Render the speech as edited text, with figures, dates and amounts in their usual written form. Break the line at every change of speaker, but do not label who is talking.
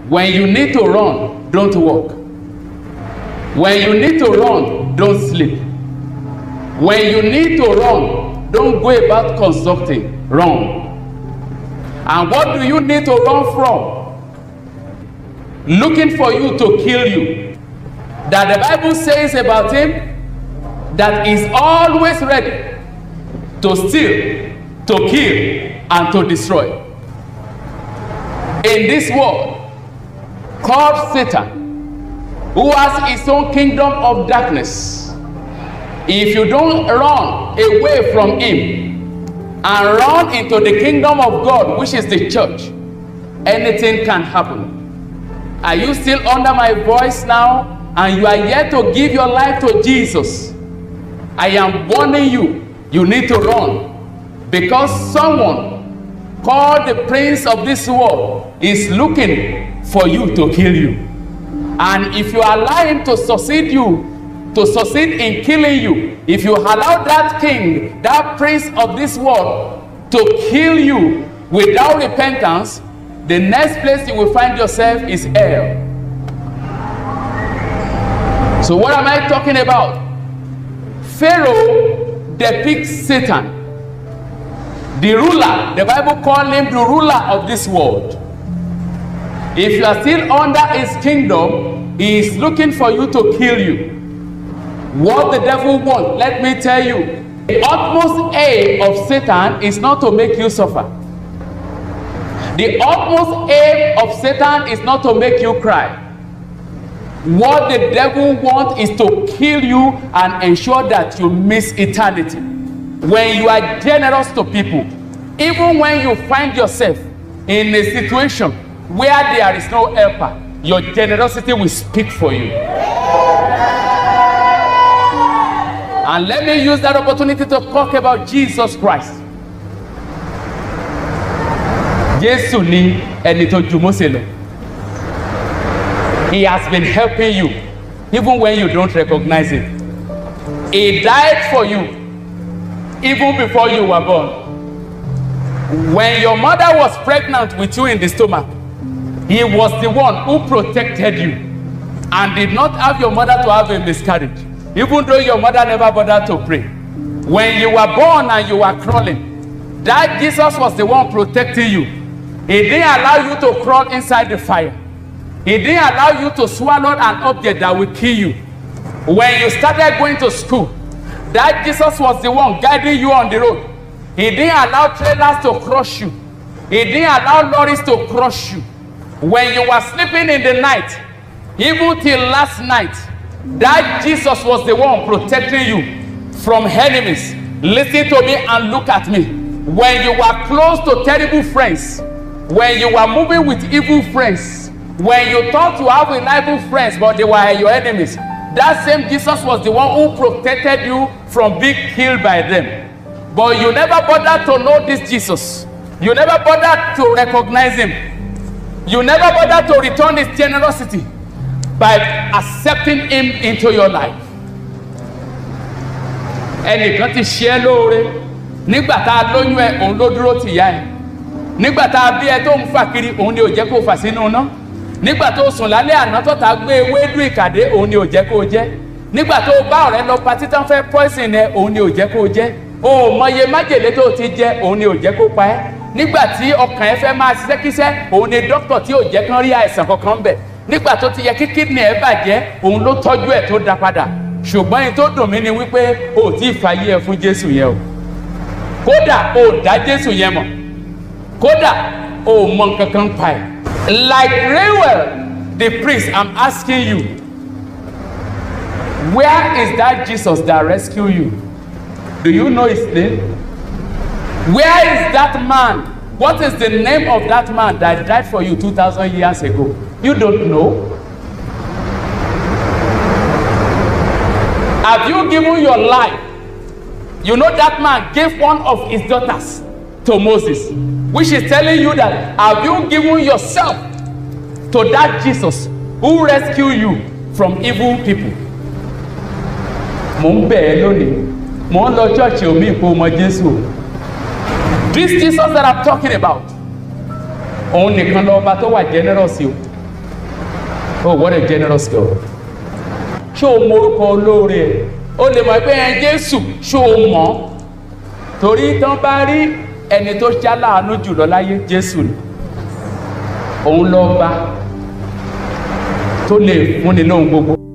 When you need to run, don't walk. When you need to run, don't sleep. When you need to run, don't go about constructing. Run. And what do you need to run from? Looking for you to kill you. That the Bible says about him, that is always ready to steal, to kill, and to destroy. In this world called Satan, who has his own kingdom of darkness, if you don't run away from him and run into the kingdom of God, which is the church, anything can happen. Are you still under my voice now, and you are yet to give your life to Jesus? I am warning you, you need to run, because someone called the prince of this world is looking for you to kill you. And if you allow him to succeed in killing you, if you allow that king, that prince of this world to kill you without repentance, the next place you will find yourself is hell. So what am I talking about? Pharaoh depicts Satan, the ruler. The Bible called him the ruler of this world. If you are still under his kingdom, he is looking for you to kill you. What the devil wants, let me tell you, the utmost aim of Satan is not to make you suffer. The utmost aim of Satan is not to make you cry. What the devil wants is to kill you and ensure that you miss eternity. When you are generous to people, even when you find yourself in a situation where there is no helper, your generosity will speak for you. And let me use that opportunity to talk about Jesus Christ. Jésù ni ẹni tó ju Mósè lọ. He has been helping you even when you don't recognize it. He died for you even before you were born. When your mother was pregnant with you in the stomach, he was the one who protected you and did not have your mother to have a miscarriage, even though your mother never bothered to pray. When you were born and you were crawling, that Jesus was the one protecting you. He didn't allow you to crawl inside the fire. He didn't allow you to swallow an object that will kill you. When you started going to school, that Jesus was the one guiding you on the road. He didn't allow trailers to crush you. He didn't allow lorries to crush you. When you were sleeping in the night, even till last night, that Jesus was the one protecting you from enemies. Listen to me and look at me. When you were close to terrible friends, when you were moving with evil friends, when you thought you have reliable friends but they were your enemies, that same Jesus was the one who protected you from being killed by them. But you never bothered to know this Jesus. You never bothered to recognize him. You never bothered to return his generosity by accepting him into your life. Ẹnìkan ti ṣe lóore nígbà tá a lóyún ẹ òun ló dúró tì yá ẹ. Nígbà tá a bí ẹ tó ń fà kiri òun ni ò jẹ́ kó fà sínú iná. Nígbà tó sùn lálẹ́ àná tó ta gbé ewédú ìkàdé òun ni ò jẹ́ kó jẹ. Nígbà tó bá ọ̀rẹ́ lọ patí tán fẹ́ poison ẹ òun ni ò jẹ́ kó jẹ. O mọye májèlé tó ti jẹ òun ni ò jẹ́ kó pa ẹ́. Nígbà tí ọkàn ẹ fẹ́ máa ṣiṣẹ́ kíṣẹ́ òun ni dókítà tí ò jẹ́ kán rí àìsàn kankan bẹ̀. Nígbà tó ti yẹ kí kídìnì ẹ bàjẹ́ òun ló tọ́jú ẹ̀ tó dá padà. Ṣùgbọ́n èyí tó dùn mí ni wípé o ò tí ì fàyè ẹ fún Jésù yẹn o. Kódà o ò dá Jésù yẹn mọ̀. Kódà o ò mọ nǹkan kan pa ẹ̀. Like Reuel the priest, I'm asking you, where is that Jesus that rescued you? Do you know his name? Where is that man? What is the name of that man that died for you 2,000 years ago? You don't know? Have you given your life? You know that man gave one of his daughters to Moses, which is telling you that have you given yourself to that Jesus who rescued you from evil people? Mo ń bẹ̀ ẹ́ lónìí, mo ń lọ church omi ìpò ọmọ Jésù. This Jesus that I'm talking about, òun nìkan lọ́ba tó wà generous o. Oh, what a generous God. Ṣé o mọ orúkọ olóore ẹ̀? O lè mọ̀ pé ẹ Jésù, ṣé o mọ̀? Torí tán bá rí ẹni tó ṣaláàánú jùlọ láyé, Jésù ni. Òun lọ́ba tó lè fúnni lóhun gbogbo.